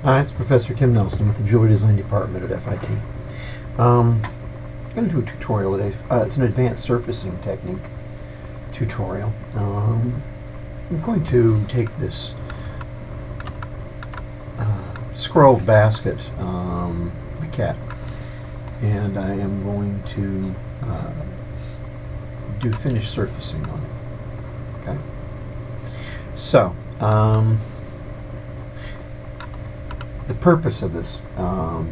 Hi, it's Professor Kim Nelson with the Jewelry Design Department at FIT. I'm going to do a tutorial today. It's an advanced surfacing technique tutorial. I'm going to take this scrolled basket maquette, and I am going to do finished surfacing on it. Okay. So, the purpose of this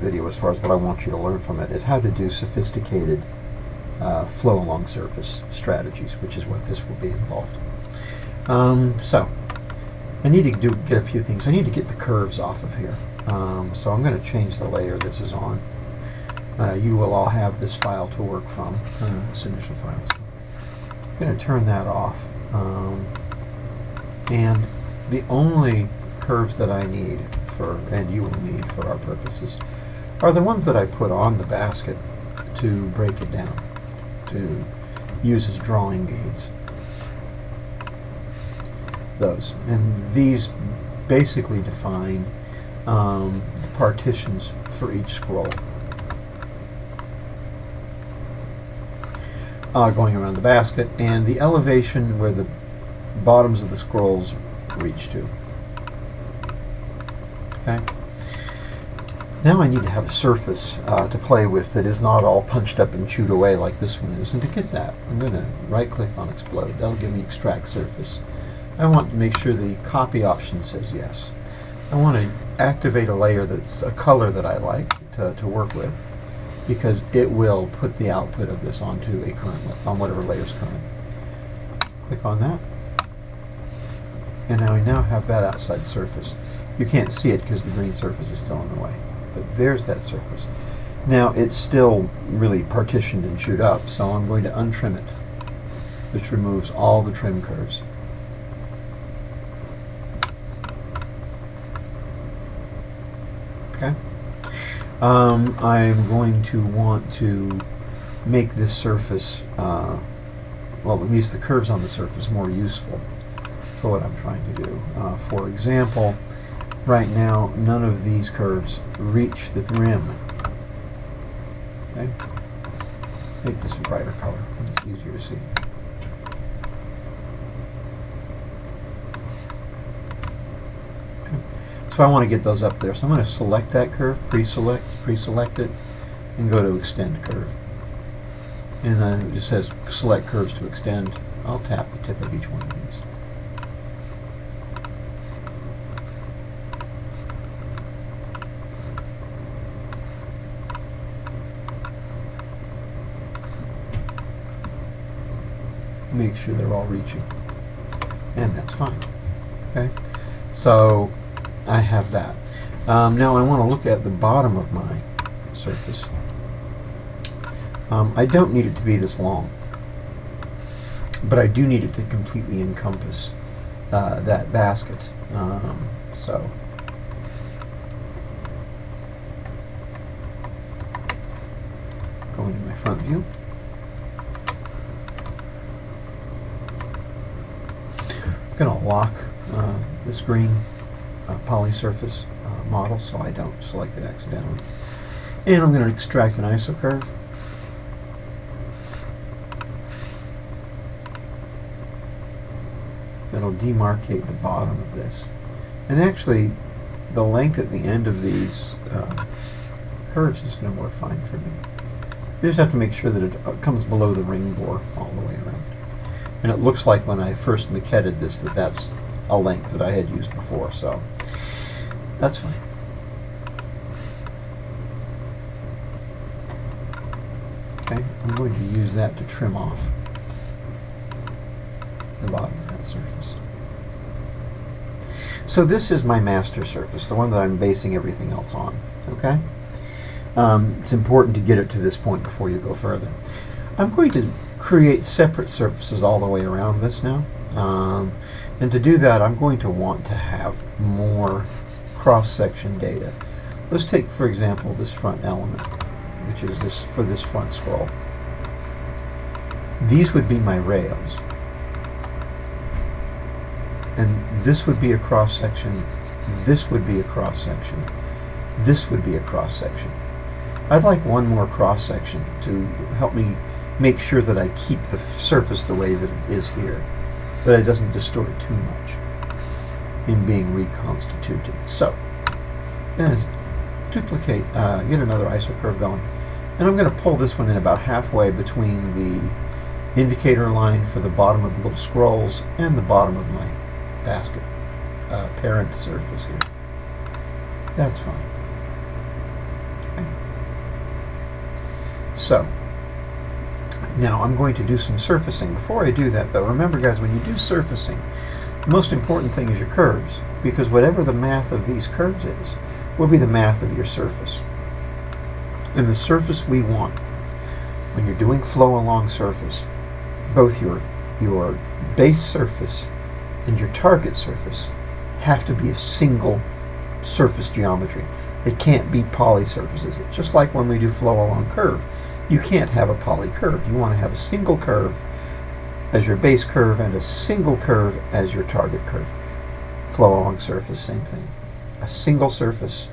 video, as far as what I want you to learn from it, is how to do sophisticated flow along surface strategies, which is what this will be involved. So, I need to get a few things. I need to get the curves off of here. So I'm going to change the layer this is on. You will all have this file to work from, this initial file. So I'm going to turn that off. And the only curves that I need and you will need for our purposes, are the ones that I put on the basket to break it down, to use as drawing aids. Those. And these basically define the partitions for each scroll. Going around the basket, and the elevation where the bottoms of the scrolls reach to. Okay. Now I need to have a surface to play with that is not all punched up and chewed away like this one is. And to get that, I'm going to right-click on Explode. That'll give me Extract Surface. I want to make sure the copy option says yes. I want to activate a layer that's a color that I like to work with, because it will put the output of this onto on whatever layer is current. Click on that. And now we have that outside surface. You can't see it because the green surface is still in the way. But there's that surface. Now it's still really partitioned and chewed up, so I'm going to untrim it, which removes all the trim curves. Okay. I'm going to want to make this surface, well, at least the curves on the surface, more useful for what I'm trying to do. For example, right now, none of these curves reach the rim. Okay? Make this a brighter color, and it's easier to see. Okay. So I want to get those up there. So I'm going to select that curve, pre-select it, and go to Extend Curve. And then it just says Select Curves to Extend. I'll tap the tip of each one of these. Make sure they're all reaching, and that's fine. Okay, so I have that. Now I want to look at the bottom of my surface. I don't need it to be this long, but I do need it to completely encompass that basket. So go into my front view. I'm going to lock this green poly surface model so I don't select it accidentally. And I'm going to extract an isocurve. That'll demarcate the bottom of this. And actually, the length at the end of these curves is going to work fine for me. You just have to make sure that it comes below the ring bore all the way around. And it looks like when I first maquetted this that's a length that I had used before, so that's fine. Okay, I'm going to use that to trim off the bottom of that surface. So this is my master surface, the one that I'm basing everything else on. Okay? It's important to get it to this point before you go further. I'm going to create separate surfaces all the way around this now. And to do that, I'm going to want to have more cross-section data. Let's take, for example, this front element, which is this for this front scroll. These would be my rails. And this would be a cross-section. This would be a cross-section. this would be a cross section. I'd like one more cross section to help me make sure that I keep the surface the way that it is here, that it doesn't distort too much in being reconstituted. So, let's duplicate, get another isocurve going, and I'm going to pull this one in about halfway between the indicator line for the bottom of the little scrolls and the bottom of my basket parent surface here. That's fine. Okay. So, now I'm going to do some surfacing. Before I do that though, remember guys, when you do surfacing, the most important thing is your curves, because whatever the math of these curves is, will be the math of your surface. And the surface we want, when you're doing flow along surface, both your base surface and your target surface have to be a single surface geometry. They can't be poly surfaces. It's just like when we do flow along curve. You can't have a poly curve. You want to have a single curve as your base curve and a single curve as your target curve. Flow along surface, same thing. A single surface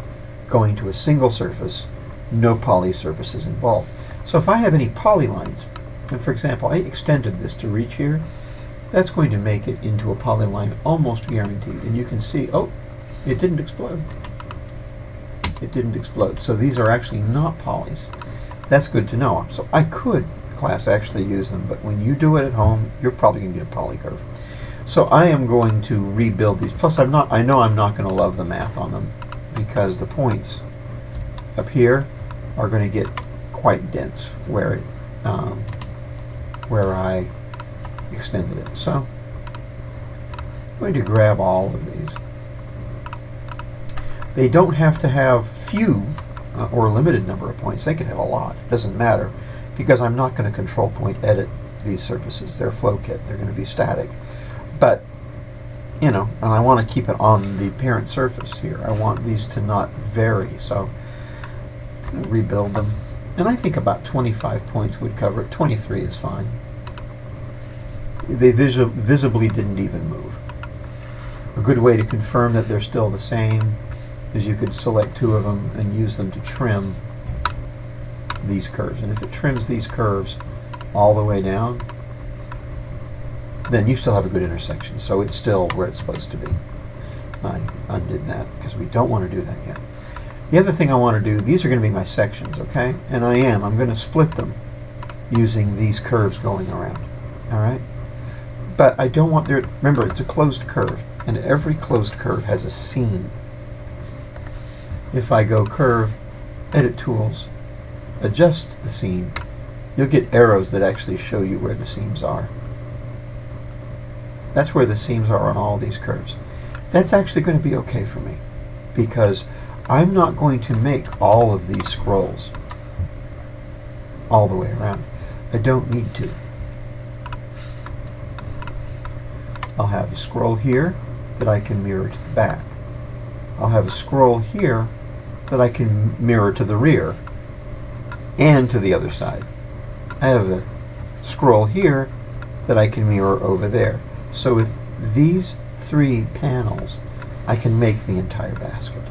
going to a single surface, no poly surfaces involved. So if I have any poly lines, and for example, I extended this to reach here, that's going to make it into a polyline almost guaranteed. And you can see, oh, it didn't explode. It didn't explode. So these are actually not polys. That's good to know. So I could, class, actually use them, but when you do it at home, you're probably going to get a poly curve. So I am going to rebuild these. Plus, I know I'm not going to love the math on them, because the points up here are going to get quite dense where I extended it. So I'm going to grab all of these. They don't have to have few or a limited number of points. They could have a lot. It doesn't matter, because I'm not going to control point edit these surfaces. They're flow kit. They're going to be static. But, you know, and I want to keep it on the parent surface here. I want these to not vary. So rebuild them. And I think about 25 points would cover it. 23 is fine. They visibly didn't even move. A good way to confirm that they're still the same is you could select two of them and use them to trim these curves. And if it trims these curves all the way down, then you still have a good intersection. So it's still where it's supposed to be. I undid that because we don't want to do that yet. The other thing I want to do, these are going to be my sections, okay? And I'm going to split them using these curves going around, all right? But I don't want there, remember, it's a closed curve, and every closed curve has a seam. If I go curve, edit tools, adjust the seam, you'll get arrows that actually show you where the seams are. That's where the seams are on all these curves. That's actually going to be okay for me, because I'm not going to make all of these scrolls all the way around. I don't need to. I'll have a scroll here that I can mirror to the back. I'll have a scroll here that I can mirror to the rear and to the other side. I have a scroll here that I can mirror over there. So with these three panels, I can make the entire basket.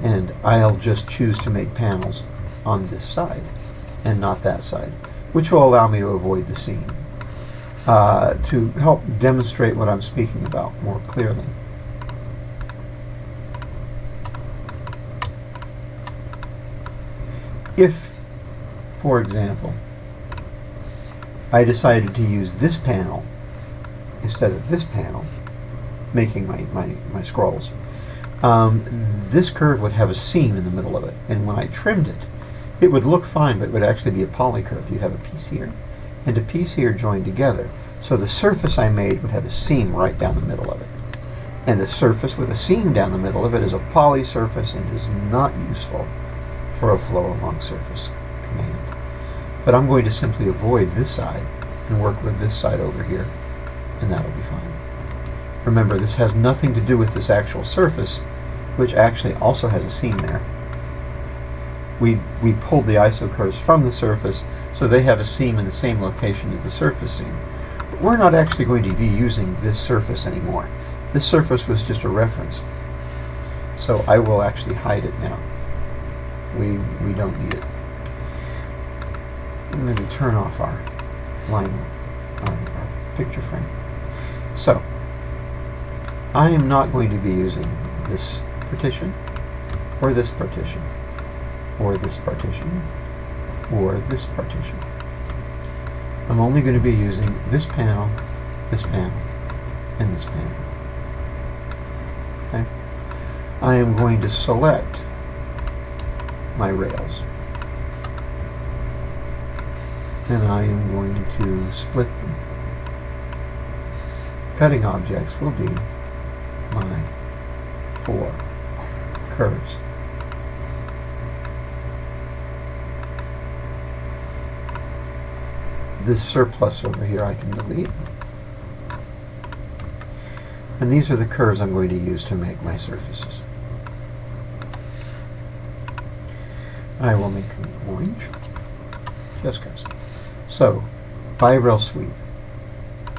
And I'll just choose to make panels on this side and not that side, which will allow me to avoid the seam. To help demonstrate what I'm speaking about more clearly. If, for example, I decided to use this panel instead of this panel, making my scrolls, this curve would have a seam in the middle of it, and when I trimmed it, it would look fine, but it would actually be a poly curve. You'd have a piece here and a piece here joined together. So the surface I made would have a seam right down the middle of it. And the surface with a seam down the middle of it is a poly surface and is not useful for a flow along surface command. But I'm going to simply avoid this side and work with this side over here, and that'll be fine. Remember, this has nothing to do with this actual surface, which actually also has a seam there. We pulled the isocurves from the surface, so they have a seam in the same location as the surface seam. But we're not actually going to be using this surface anymore. This surface was just a reference. So I will actually hide it now. We don't need it. I'm going to turn off our line, our picture frame. So I am not going to be using this partition, or this partition, or this partition, or this partition. I'm only going to be using this panel, and this panel. Okay? I am going to select my rails, and I am going to split them. Cutting objects will be my 4 curves. This surplus over here I can delete. And these are the curves I'm going to use to make my surfaces. I will make them orange, just custom. So, by rail sweep,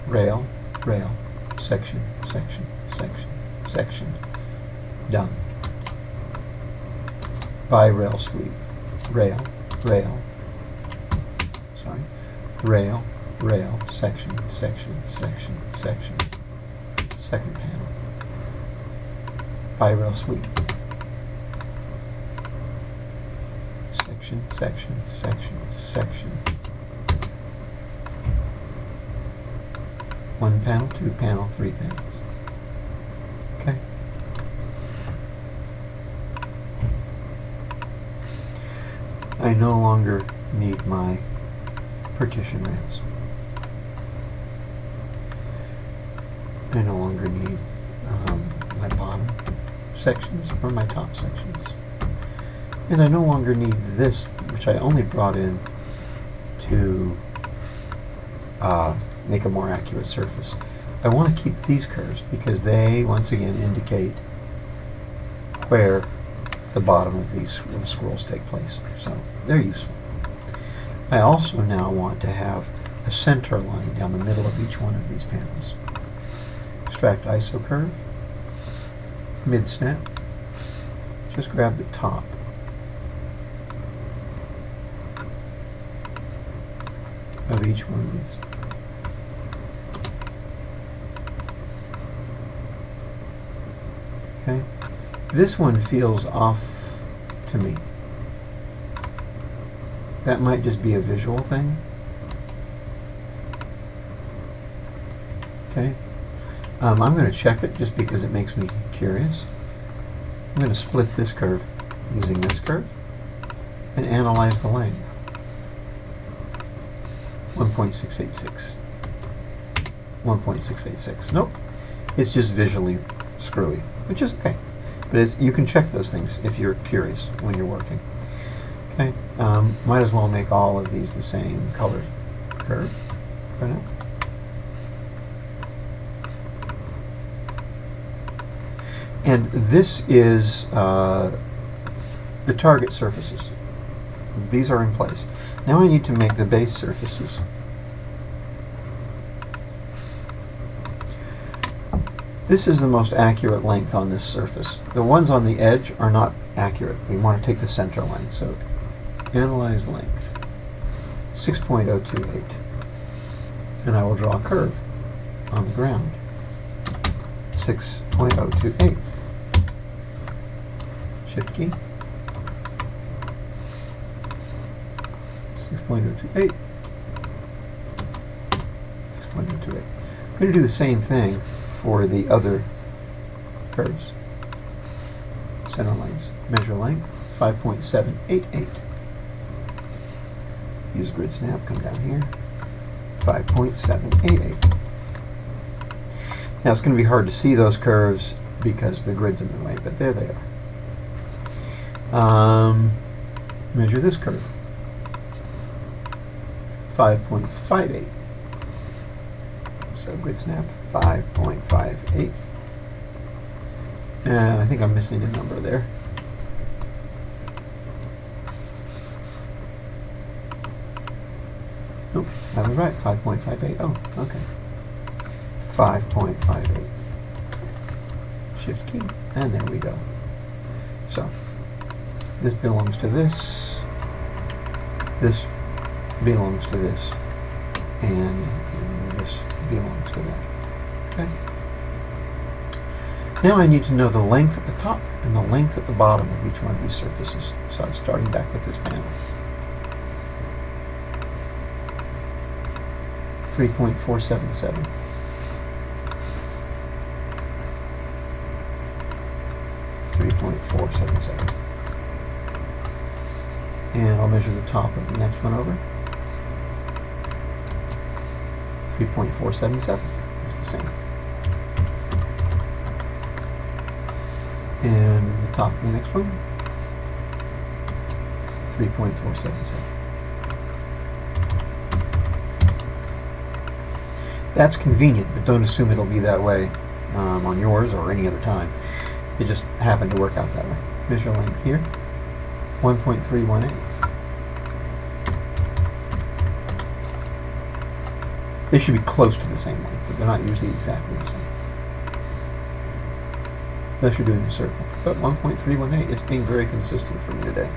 rail, rail, section, section, section, section, done. By rail sweep, rail, rail, sorry, rail, rail, section, section, section, section, second panel. By rail sweep, section, section, section, section. 1 panel, 2 panel, 3 panels. Okay. I no longer need my partition rails. I no longer need my bottom sections or my top sections. And I no longer need this, which I only brought in to make a more accurate surface. I want to keep these curves because they, once again, indicate where the bottom of these scrolls take place. So they're useful. I also now want to have a center line down the middle of each one of these panels. Extract ISO curve, mid snap, just grab the top. Of each one of these. Okay, this one feels off to me. That might just be a visual thing. Okay, I'm going to check it just because it makes me curious. I'm going to split this curve using this curve and analyze the length. 1.686. 1.686. Nope. It's just visually screwy, which is okay. But you can check those things if you're curious when you're working. Okay. Might as well make all of these the same color curve for now. And this is the target surfaces. These are in place. Now I need to make the base surfaces. This is the most accurate length on this surface. The ones on the edge are not accurate. We want to take the center line. So analyze length, 6.028. And I will draw a curve on the ground, 6.028. Shift key. 6.028. 6.028. I'm going to do the same thing for the other curves. Center lines. Measure length, 5.788. Use grid snap, come down here. 5.788. Now it's going to be hard to see those curves because the grid's in the way, but there they are. Measure this curve. 5.58. So grid snap 5.58. And I think I'm missing a number there. Nope, I was right, 5.58. Oh, okay. 5.58. Shift key, and there we go. So this belongs to this belongs to this, and this belongs to that. Okay. Now I need to know the length at the top and the length at the bottom of each one of these surfaces. So I'm starting back with this panel. 3.477. And I'll measure the top of the next one over. 3.477 is the same. And the top of the next one, 3.477. That's convenient, but don't assume it'll be that way on yours or any other time. It just happened to work out that way. Measure length here, 1.318. They should be close to the same length, but they're not usually exactly the same. Unless you're doing a circle. But 1.318 is being very consistent for me today.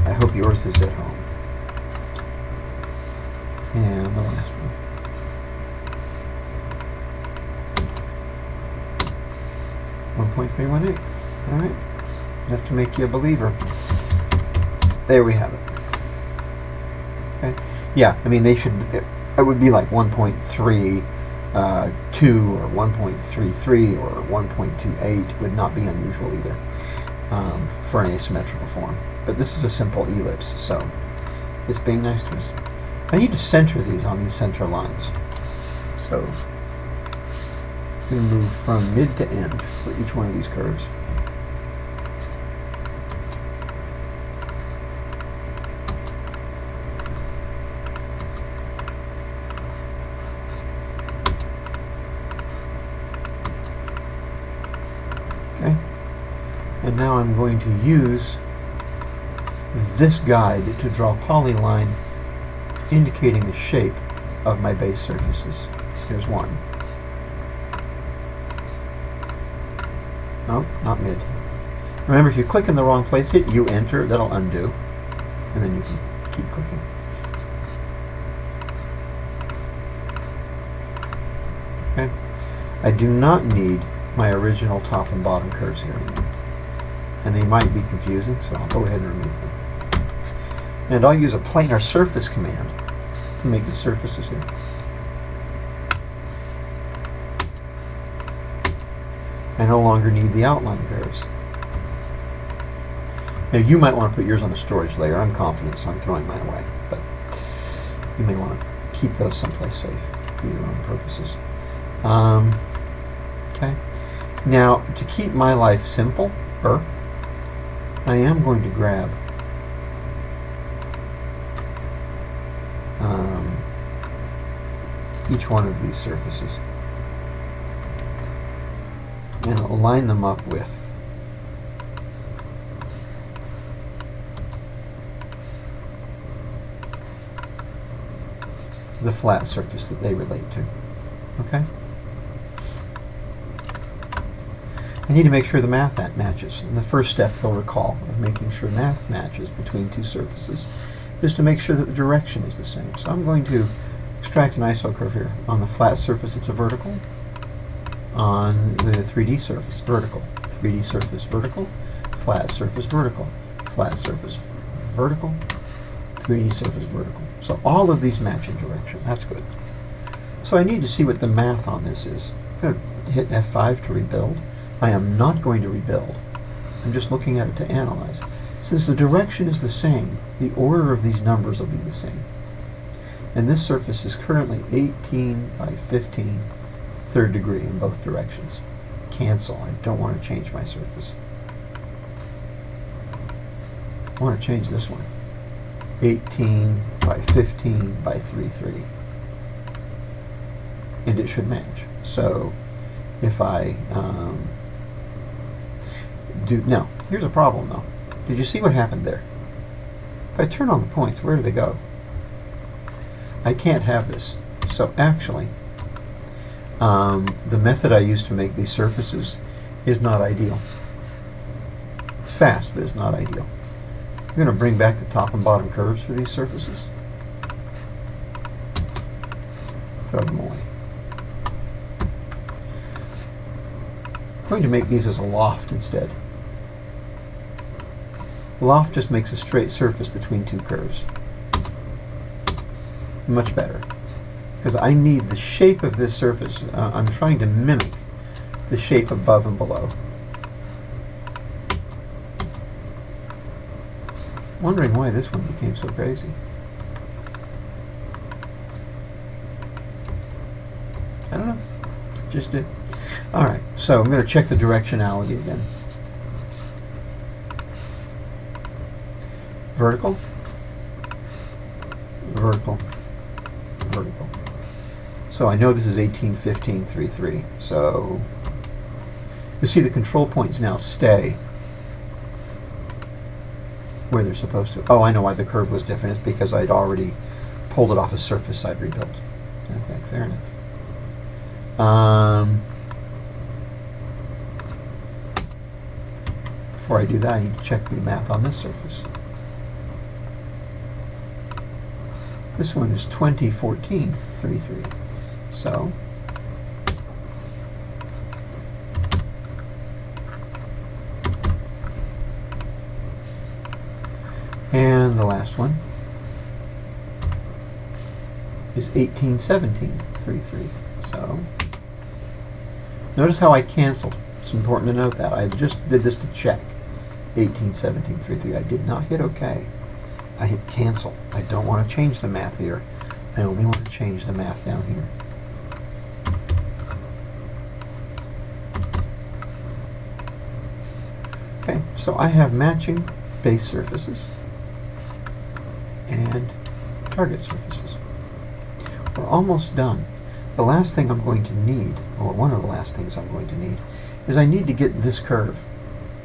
I hope yours is at home. And the last one. 1.318. Alright. Enough to make you a believer. There we have it. Okay. Yeah, I mean, they should, it would be like 1.32 or 1.33 or 1.28 would not be unusual either for an asymmetrical form. But this is a simple ellipse, so it's being nice to us. I need to center these on these center lines. So I'm going to move from mid to end for each one of these curves. Okay, and now I'm going to use this guide to draw a polyline indicating the shape of my base surfaces. Here's one. No, not mid. Remember, if you click in the wrong place, hit U enter, that'll undo, and then you can keep clicking. Okay, I do not need my original top and bottom curves here anymore. And they might be confusing, so I'll go ahead and remove them. And I'll use a planar surface command to make the surfaces here. I no longer need the outline curves. Now you might want to put yours on a storage layer. I'm confident, so I'm throwing mine away. But you may want to keep those someplace safe for your own purposes. Okay. Now, to keep my life simple, I am going to grab each one of these surfaces and I'll line them up with the flat surface that they relate to. Okay? I need to make sure the math matches. And the first step, you'll recall, of making sure math matches between two surfaces is to make sure that the direction is the same. So I'm going to extract an isocurve here. On the flat surface, it's a vertical. On the 3D surface, vertical. 3D surface, vertical. Flat surface, vertical. Flat surface, vertical. 3D surface, vertical. So all of these match in direction. That's good. So I need to see what the math on this is. I'm going to hit F5 to rebuild. I am not going to rebuild. I'm just looking at it to analyze. Since the direction is the same, the order of these numbers will be the same. And this surface is currently 18 by 15 third degree in both directions. Cancel. I don't want to change my surface. I want to change this one. 18 by 15 by 3,3. And it should match. So if I now, here's a problem though. Did you see what happened there? If I turn on the points, where do they go? I can't have this. So actually, the method I use to make these surfaces is not ideal. It's fast, but it's not ideal. I'm going to bring back the top and bottom curves for these surfaces. Throw them away. I'm going to make these as a loft instead. Loft just makes a straight surface between two curves. Much better. Because I need the shape of this surface. I'm trying to mimic the shape above and below. Wondering why this one became so crazy. I don't know. Just did. Alright, so I'm going to check the directionality again. Vertical, vertical, vertical. So I know this is 1815.33. So you see the control points now stay where they're supposed to. Oh, I know why the curve was different. It's because I'd already pulled it off a surface I'd rebuilt. Okay, fair enough. Before I do that, I need to check the math on this surface. This one is 2014.33. So and the last one is 1817.33. So notice how I canceled. It's important to note that. I just did this to check. 1817.33. I did not hit OK. I hit cancel. I don't want to change the math here. I only want to change the math down here. Okay, so I have matching base surfaces and target surfaces. We're almost done. The last thing I'm going to need, or one of the last things I'm going to need, is I need to get this curve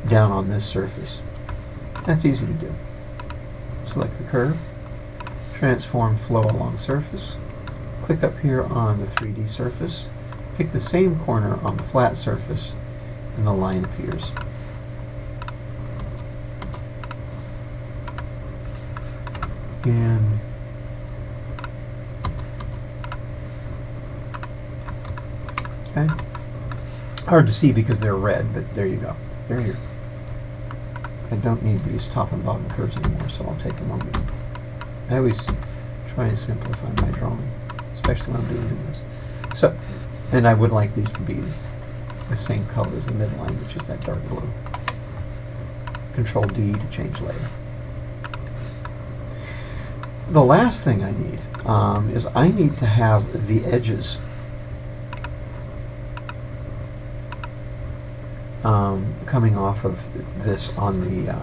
down on this surface. That's easy to do. Select the curve, transform flow along surface, click up here on the 3D surface, pick the same corner on the flat surface, and the line appears. And okay, hard to see because they're red, but there you go. They're here. I don't need these top and bottom curves anymore, so I'll take them on me. I always try and simplify my drawing, especially when I'm doing videos. So, and I would like these to be the same color as the midline, which is that dark blue. Control D to change layer. The last thing I need is I need to have the edges coming off of this on the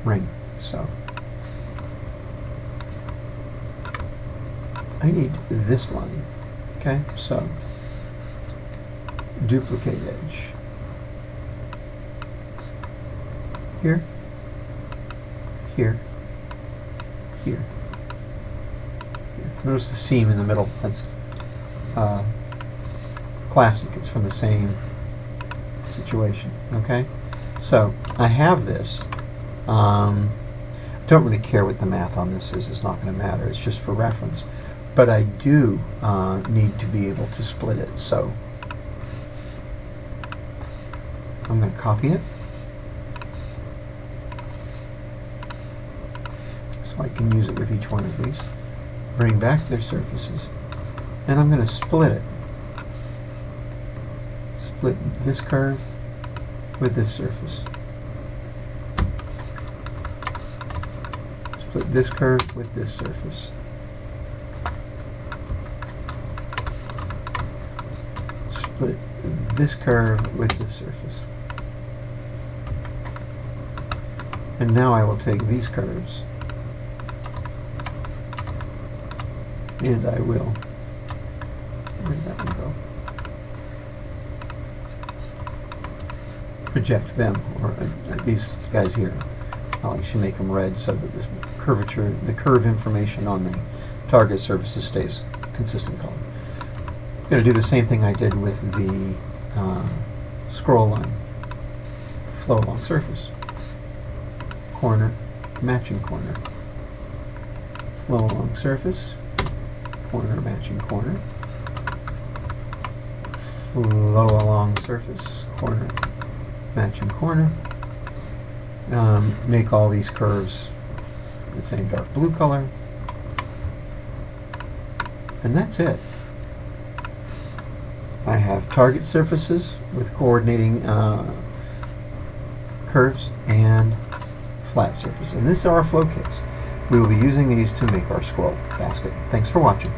ring. So I need this line. Okay, so duplicate edge here, here, here, here. Notice the seam in the middle. That's classic. It's from the same situation. Okay, so I have this. Don't really care what the math on this is. It's not going to matter. It's just for reference. But I do need to be able to split it. So I'm going to copy it so I can use it with each one of these. Bring back their surfaces, and I'm going to split it. Split this curve with this surface. Split this curve with this surface. Split this curve with this surface. And now I will take these curves and I will, where did that one go? Project them, or these guys here. I'll actually make them red so that this curvature, the curve information on the target surfaces stays consistent color. I'm going to do the same thing I did with the scroll line. flow along surface. Corner, matching corner. Flow along surface. Corner, matching corner. Flow along surface. Corner, matching corner. Make all these curves the same dark blue color. And that's it. I have target surfaces with coordinating curves and flat surface. And these are our flow kits. We will be using these to make our scroll basket. Thanks for watching.